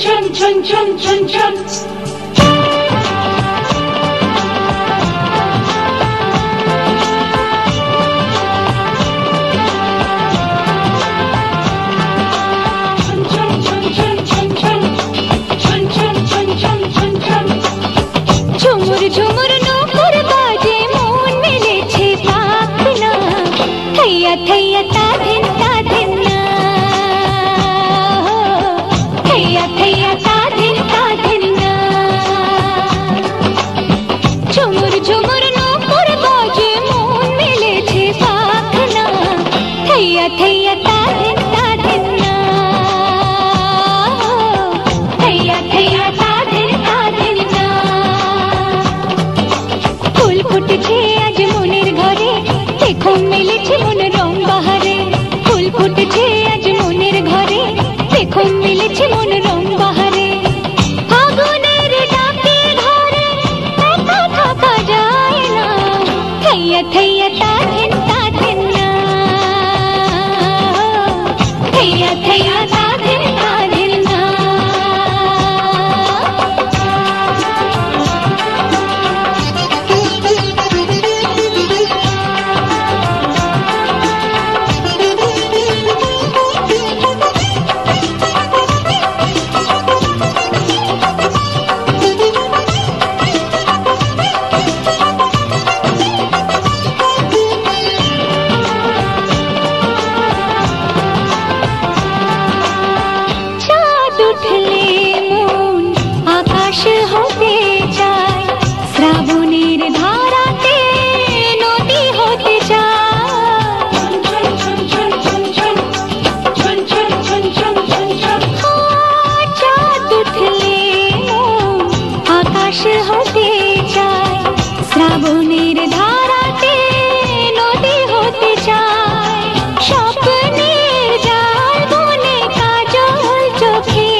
chun chun chun chun chun. Jhumur Jhumur Nupur बाजे मोन मिलेছে पाखना थैया थैया ताधिन ताधिना थैया थैया ताधिन ताधिना झुमुर झुमुर नूपुर बाजे मोन मिलेছে पाखना थैया थैया ताधिन ताधिना थैया थैया ताधिन ताधिना ফুল ফুটেছে আজ মনের ঘরে দেখো মিলেছে মন রং বাহারে ফুল ফুটেছে আজ মনের ঘরে দেখো মিলেছে মন রং বাহারে ফাগুনের ডাকে ঘরে একা থাকা যায় না থैया थैया ताधिन ताधिना थैया थैया ताधिन ताधिना होते जाए श्रावणेर धाराते नदी होते चाँद उठले आकाश होते जाए श्रावणेर धाराते नदी होते जाए স্বপ্নের জাল বনে কাজল চোখে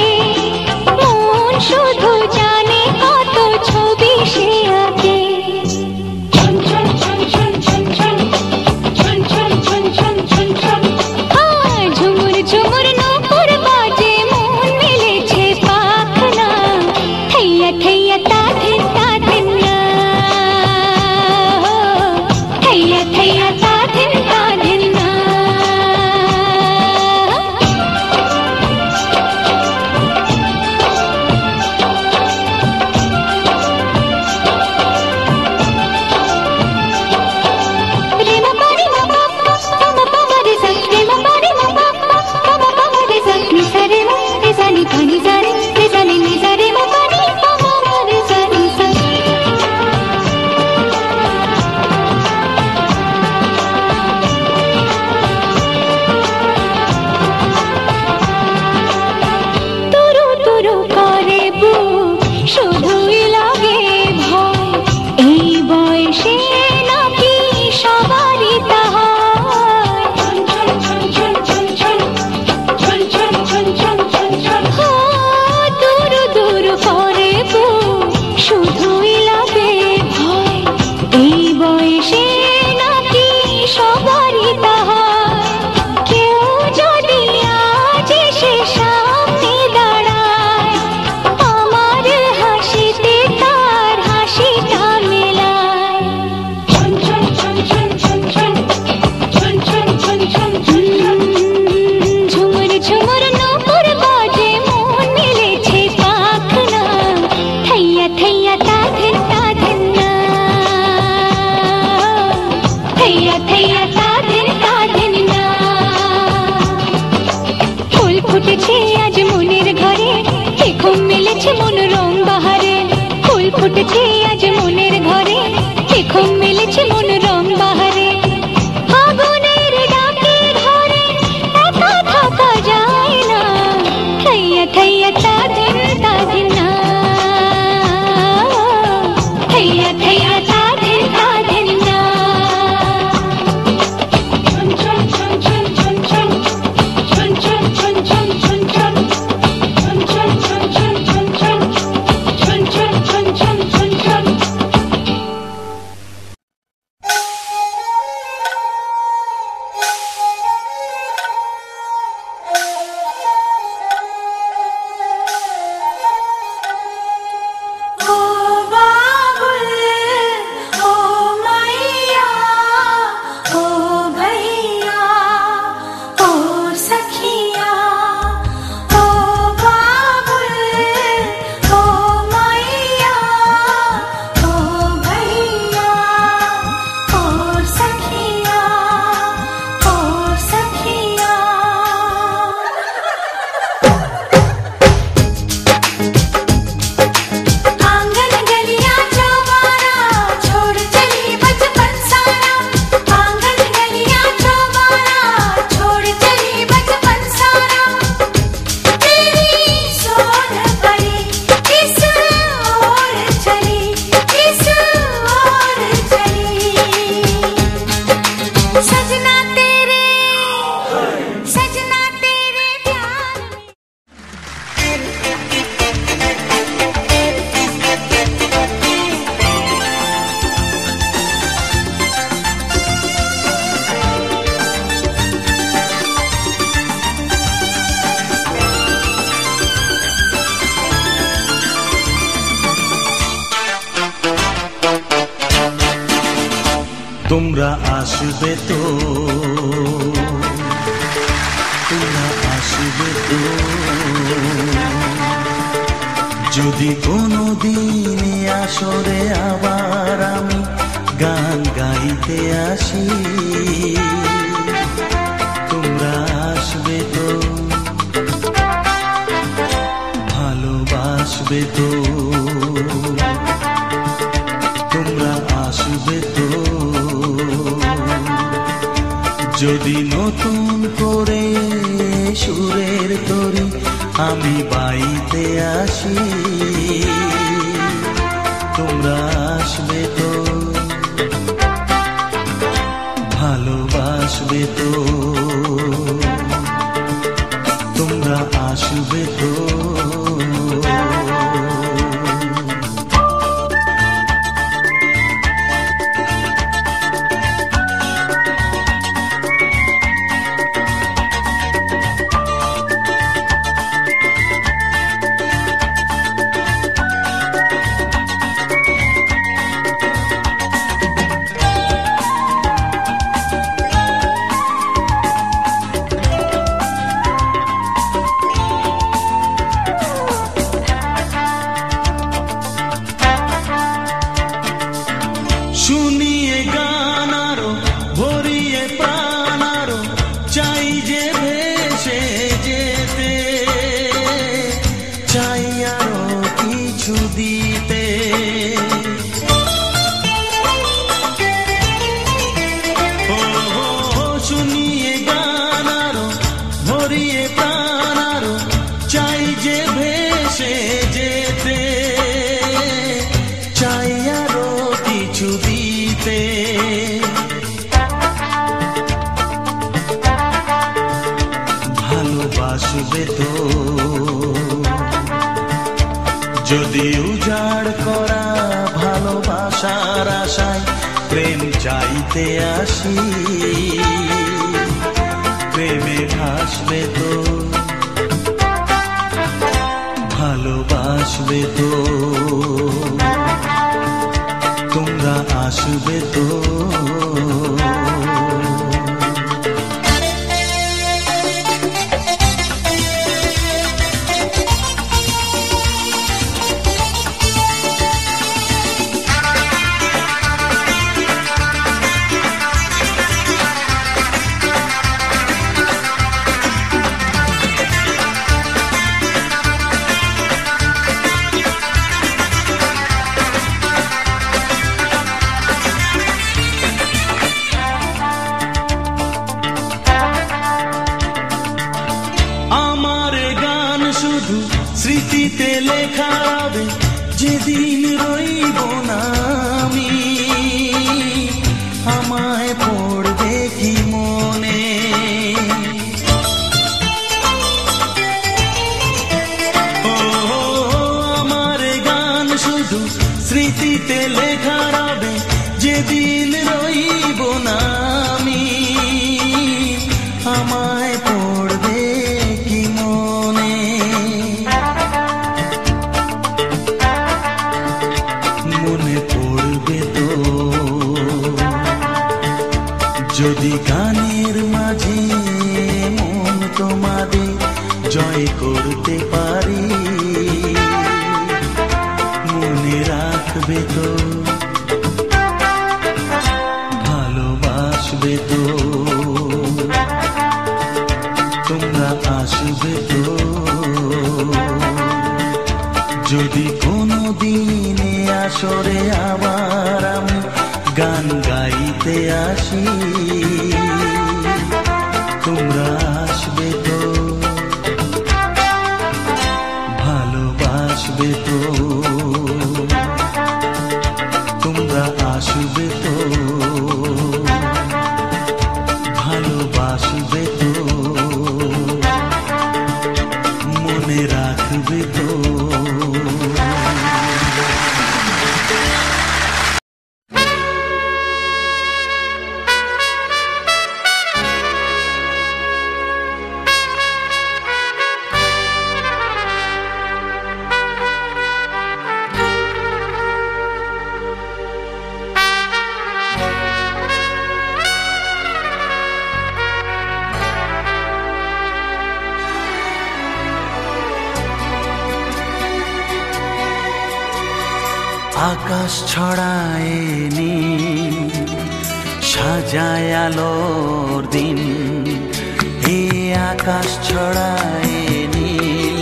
মন শুধু জানে কত ছবি সে আঁকে ঝুমুর ঝুমুর নূপুর বাজে মন মিলেছে পাখনা থैया थैया ताधिन ताधिना थैया थैया ताधिन ताधिना শুধুই লাগে ভয় এই বয়সে নাকি সবারই তা হয় দূর দূর করে শুধুই লাগে ভয় এই বয়সে নাকি সবারই তা হয় কেউ যদি আজ এসে সামনে দাঁড়ায় আমার হাসিতে তার হাসিটা মেলায় ঝুমুর ঝুমুর নূপুর বাজে মন মিলেছে পাখনা থैया थैया ताधिन ताधिना थैया थैया ताधिन ताधिना ফুল ফুটেছে আজ মনের ঘরে দেখো মিলেছে মন রং বাহারে ফুল ফুটেছে আজ মনের ঘরে দেখো মিলেছে মন রং বাহারে ফাগুনের ডাকে ঘরে একা থাকা যায় না থैया थैया ताधिन ताधिना थैया थैया ताधिन ताधिना তোমরা আসবে তো, তোমরা আসবে তো, যদি কোনো দিনে আসরে আবার আমি গান গাইতে আসি। তোমরা আসবে তো, ভালোবাসবে তো, তোমরা আসবে তো, যদি নতুন করে সুরের তরি আমি বাইতে আসি। তোমরা আসবে তো, ভালোবাসবে তো, তোমরা আসবে তো। শুনিয়ে গান আরো ভরিয়ে প্রাণ আরো চাই যে ভেসে যেতে, চাই আরো কিছু দিতে। শুনিয়ে গান আরো ভরিয়ে প্রাণ আরো চাই যে ভেসে যেতে, চাই আরো কিছু দিতে। ভালোবাসবে তো, যদি উজাড় করা ভালোবাসার আশায় প্রেম চাইতে আসি। প্রেমে ভাসবে তো, ভালোবাসবে তো, তোমরা আসবে তো। স্মৃতিতে লেখা হবে যেদিন রইব না আমি, আমায় পড়বে কি মনে। ও আমার গান শুধু স্মৃতিতে লেখা হবে যেদিন রইব না আমি, আমায় পড়বে কি মনে। মনে পড়বে তো, যদি গানের মাঝে মন তোমাদের জয় করতে পারি। মনে রাখবে তো, ভালোবাসবে তো, তোমরা আসবে তো, যদি কোনো দিনে আসরে আবার আমি গান গাইতে আসি। তোমরা আসবে তো, ভালোবাসবে তো, তোমরা আসবে তো, ভালোবাসবে তো, মনে রাখবে তো। আকাশ ছড়ায় নীল, সাজায় আলোর দিন। এই আকাশ ছড়ায় নীল,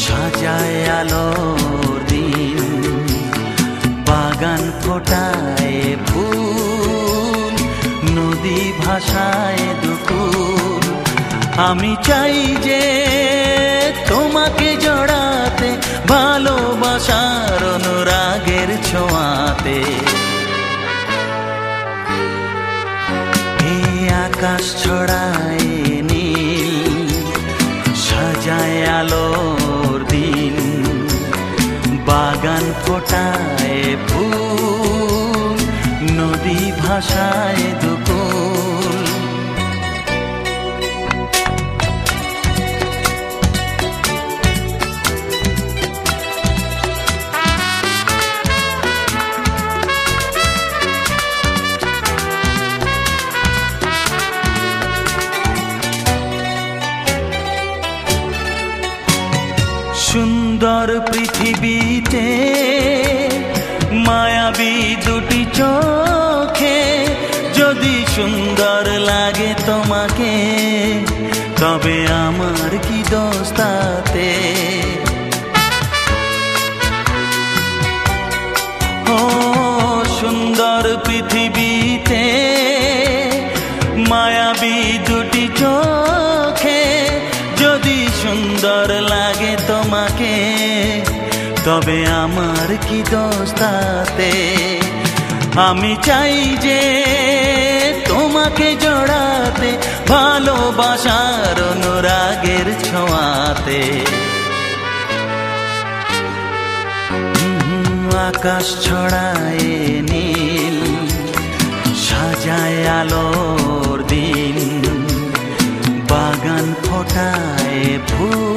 সাজায় আলোর দিন। বাগান ফোটায় ফুল, নদী ভাষায় দুকুল। আমি চাই যে তোমাকে জড়াতে, ভালোবাসার অনুরাগের ছোঁয়াতে। এই আকাশ ছড়ায় নীল, সাজায় আলোর দিন। বাগান ফোটায় ফুল, নদী ভাষায় দুকুল। সুন্দর পৃথিবীতে মায়াবী দুটি চোখে, যদি সুন্দর লাগে তোমাকে, তবে আমার কি দোষ তাতে? ও সুন্দর পৃথিবীতে মায়াবী দুটি চোখে, যদি সুন্দর লাগে তোমাকে, তবে আমার কি দোষ তাতে? আমি চাই যে তোমাকে জড়াতে, ভালোবাসার অনুরাগের ছোঁয়াতে। আকাশ ছড়ায় নীল, সাজায় আলোর দিন। বাগান ফোটায় ফুল,